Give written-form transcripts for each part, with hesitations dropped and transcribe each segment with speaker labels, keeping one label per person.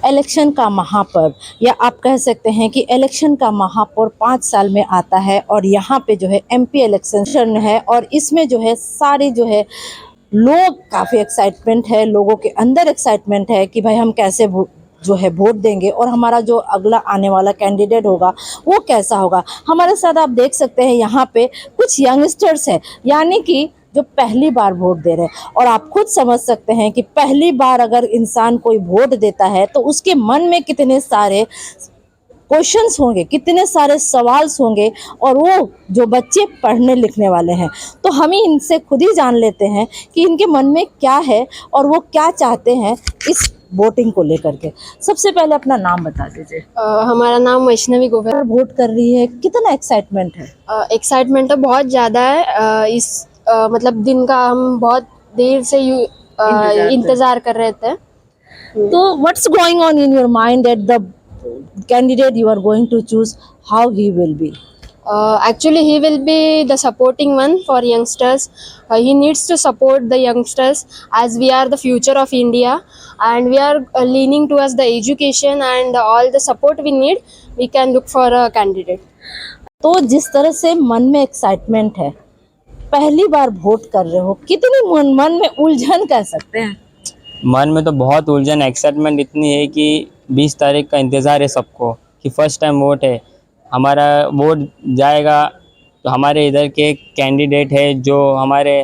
Speaker 1: Election का महापर्व, या आप कह सकते हैं कि इलेक्शन का महापर्व 5 साल में आता है और यहाँ पे जो है एमपी इलेक्शन है और इसमें जो है सारे जो है लोग काफ़ी एक्साइटमेंट है, लोगों के अंदर एक्साइटमेंट है कि भाई हम कैसे जो है वोट देंगे और हमारा जो अगला आने वाला कैंडिडेट होगा वो कैसा होगा। हमारे साथ आप देख सकते हैं यहाँ पे कुछ यंगस्टर्स हैं, यानी कि जो पहली बार वोट दे रहे हैं, और आप खुद समझ सकते हैं कि पहली बार अगर इंसान कोई वोट देता है तो उसके मन में कितने सारे क्वेश्चंस होंगे, कितने सारे सवाल होंगे, और वो जो बच्चे पढ़ने लिखने वाले हैं तो हम ही इनसे खुद ही जान लेते हैं कि इनके मन में क्या है और वो क्या चाहते हैं इस वोटिंग को लेकर के। सबसे पहले अपना नाम बता दीजिए।
Speaker 2: हमारा नाम वैष्णवी गोविल।
Speaker 1: वोट कर रही है, कितना एक्साइटमेंट है?
Speaker 2: एक्साइटमेंट तो बहुत ज़्यादा है। इस मतलब दिन का हम बहुत देर से इंतज़ार कर रहे थे।
Speaker 1: तो what's going on in your mind at the candidate you are going to choose, how he will be?
Speaker 2: Actually, he will be the supporting one for youngsters. He needs to support the youngsters as we are the future of India, and we are leaning towards the education and all the support we need. We can look for a candidate.
Speaker 1: तो जिस तरह से मन में excitement है, पहली बार vote कर रहे हो, कितनी मन में उलझन कह सकते हैं?
Speaker 3: मन में तो बहुत उलझन, एक्साइटमेंट इतनी है कि 20 तारीख का इंतज़ार है सबको कि फ़र्स्ट टाइम वोट है हमारा। वोट जाएगा तो हमारे इधर के कैंडिडेट है जो हमारे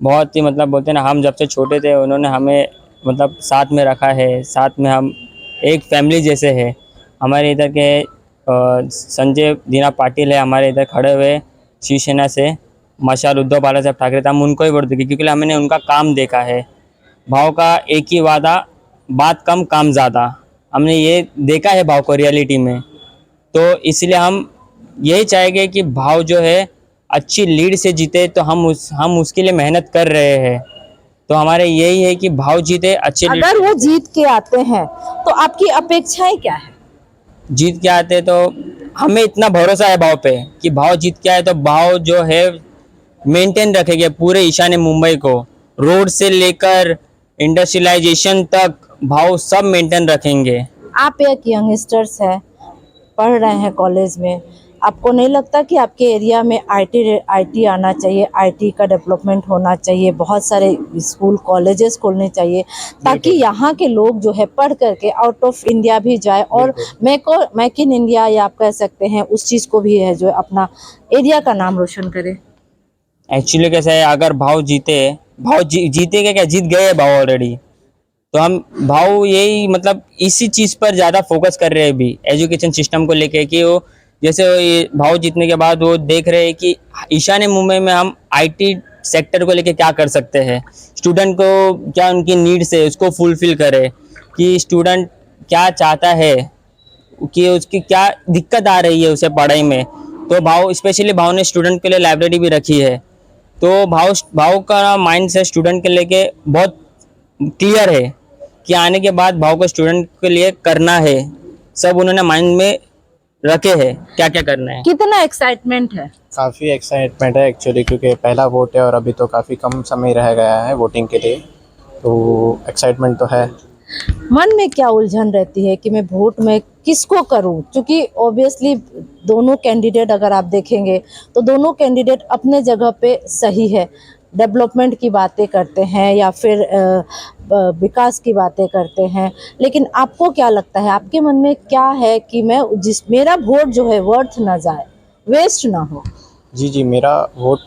Speaker 3: बहुत ही मतलब बोलते हैं ना, हम जब से छोटे थे उन्होंने हमें मतलब साथ में रखा है, साथ में हम एक फैमिली जैसे है। हमारे इधर के संजय दीना पाटिल है हमारे इधर खड़े हुए शिवसेना से, माशाल उद्धव बाला साहब ठाकरे, हम उनको ही वोट देंगे क्योंकि हमने उनका काम देखा है। भाव का एक ही वादा, बात कम काम ज़्यादा, हमने ये देखा है भाव को रियलिटी में। तो इसलिए हम यही चाहेंगे कि भाव जो है अच्छी लीड से जीते, तो हम उसके लिए मेहनत कर रहे हैं। तो हमारे यही है कि भाव जीते, अच्छे लीड।
Speaker 1: अगर वो जीत के आते हैं तो आपकी अपेक्षाएं क्या है?
Speaker 3: जीत के आते तो हमें इतना भरोसा है भाव पे कि भाव जीत के आए तो भाव जो है मेंटेन रखेंगे पूरे ईशान्य मुंबई को, रोड से लेकर इंडस्ट्रियलाइजेशन तक भाव सब मेंटेन रखेंगे।
Speaker 1: आप एक यंगस्टर्स है, पढ़ रहे हैं कॉलेज में, आपको नहीं लगता कि आपके एरिया में आईटी आना चाहिए, आईटी का डेवलपमेंट होना चाहिए, बहुत सारे स्कूल कॉलेजेस खोलने चाहिए ताकि यहाँ के लोग जो है पढ़ करके आउट ऑफ इंडिया भी जाए और मेक इन इंडिया, या आप कह सकते हैं उस चीज़ को भी है जो अपना एरिया का नाम रोशन करे?
Speaker 3: एक्चुअली कैसा है, अगर भाव जीते, भाव जीतेगा क्या, जीत गए भाव ऑलरेडी। तो हम भाव यही मतलब इसी चीज़ पर ज़्यादा फोकस कर रहे हैं अभी एजुकेशन सिस्टम को लेके, कि वो जैसे ये भाव जीतने के बाद वो देख रहे हैं कि ईशान्य मुंबई में हम आईटी सेक्टर को लेके क्या कर सकते हैं, स्टूडेंट को क्या उनकी नीड्स है उसको फुलफिल करे, कि स्टूडेंट क्या चाहता है, कि उसकी क्या दिक्कत आ रही है उसे पढ़ाई में। तो भाव स्पेशली भाव ने स्टूडेंट के लिए लाइब्रेरी भी रखी है। तो भाव का माइंड से स्टूडेंट के लेके बहुत क्लियर है कि आने के बाद भाव को स्टूडेंट के लिए करना है, सब उन्होंने माइंड में रखे हैं क्या क्या करना है।
Speaker 1: कितना एक्साइटमेंट है?
Speaker 4: काफ़ी एक्साइटमेंट है एक्चुअली, क्योंकि पहला वोट है और अभी तो काफ़ी कम समय रह गया है वोटिंग के लिए, तो एक्साइटमेंट तो है।
Speaker 1: मन में क्या उलझन रहती है कि मैं वोट में किसको करूं? क्योंकि ऑब्वियसली दोनों कैंडिडेट अगर आप देखेंगे तो दोनों कैंडिडेट अपने जगह पे सही है, डेवलपमेंट की बातें करते हैं या फिर विकास की बातें करते हैं, लेकिन आपको क्या लगता है, आपके मन में क्या है कि मेरा वोट जो है वर्थ ना जाए, वेस्ट ना हो?
Speaker 4: जी, मेरा वोट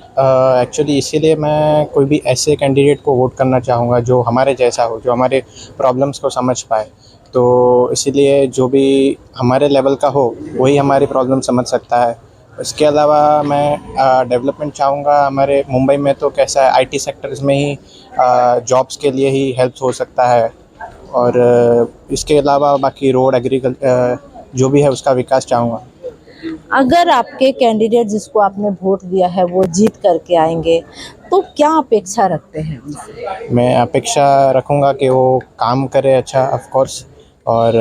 Speaker 4: एक्चुअली इसीलिए मैं कोई भी ऐसे कैंडिडेट को वोट करना चाहूँगा जो हमारे जैसा हो, जो हमारे प्रॉब्लम्स को समझ पाए। तो इसीलिए जो भी हमारे लेवल का हो वही हमारी प्रॉब्लम समझ सकता है। इसके अलावा मैं डेवलपमेंट चाहूँगा। हमारे मुंबई में तो कैसा है, आईटी सेक्टर्स में ही जॉब्स के लिए ही हेल्प हो सकता है, और इसके अलावा बाकी रोड, एग्रीकल्चर जो भी है उसका विकास चाहूँगा।
Speaker 1: अगर आपके कैंडिडेट जिसको आपने वोट दिया है वो जीत करके आएंगे तो क्या अपेक्षा रखते हैं उनसे?
Speaker 4: मैं अपेक्षा रखूँगा कि वो काम करे अच्छा, ऑफ कोर्स, और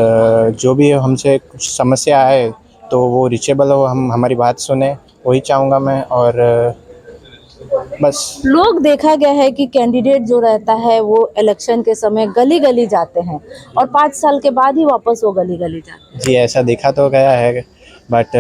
Speaker 4: जो भी हमसे कुछ समस्या है तो वो रीचेबल हो, हमारी बात सुने, वही चाहूँगा मैं। और बस।
Speaker 1: लोग देखा गया है कि कैंडिडेट जो रहता है वो इलेक्शन के समय गली गली जाते हैं और 5 साल के बाद ही वापस वो गली गली जाते
Speaker 4: जी ऐसा देखा तो गया है, बट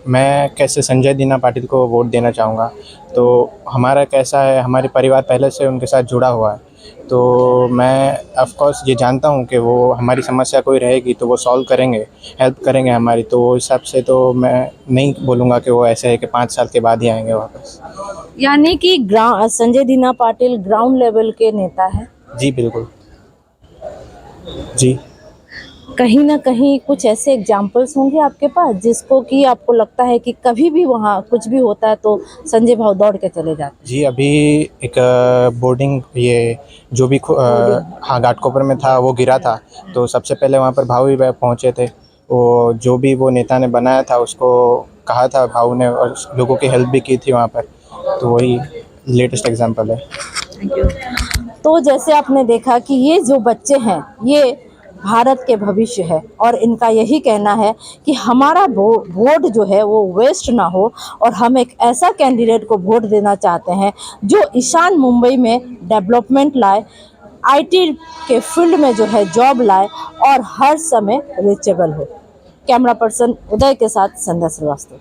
Speaker 4: मैं कैसे संजय दीना पाटिल को वोट देना चाहूँगा। तो हमारा कैसा है, हमारे परिवार पहले से उनके साथ जुड़ा हुआ है, तो मैं ऑफ कोर्स ये जानता हूँ कि वो हमारी समस्या कोई रहेगी तो वो सॉल्व करेंगे, हेल्प करेंगे हमारी। तो वो हिसाब से तो मैं नहीं बोलूँगा कि वो ऐसे है कि 5 साल के बाद ही आएंगे वापस।
Speaker 1: हैं। यानी कि संजय दीना पाटिल ग्राउंड लेवल के नेता है।
Speaker 4: जी बिल्कुल। जी
Speaker 1: कहीं ना कहीं कुछ ऐसे एग्जाम्पल्स होंगे आपके पास जिसको कि आपको लगता है कि कभी भी वहाँ कुछ भी होता है तो संजय भाव दौड़ के चले जाते
Speaker 4: जी अभी एक बोर्डिंग ये जो भी हाँ घाटकोपर में था वो गिरा था, तो सबसे पहले वहाँ पर भाऊ ही पहुँचे थे। वो जो भी वो नेता ने बनाया था उसको कहा था भाऊ ने, और लोगों की हेल्प भी की थी वहाँ पर। तो वही लेटेस्ट एग्जांपल है।
Speaker 1: हैं। तो जैसे आपने देखा कि ये जो बच्चे हैं ये भारत के भविष्य है और इनका यही कहना है कि हमारा वोट जो है वो वेस्ट ना हो और हम एक ऐसा कैंडिडेट को वोट देना चाहते हैं जो ईशान मुंबई में डेवलपमेंट लाए, आईटी के फील्ड में जो है जॉब लाए और हर समय रीचेबल हो। कैमरा पर्सन उदय के साथ संध्या श्रीवास्तव।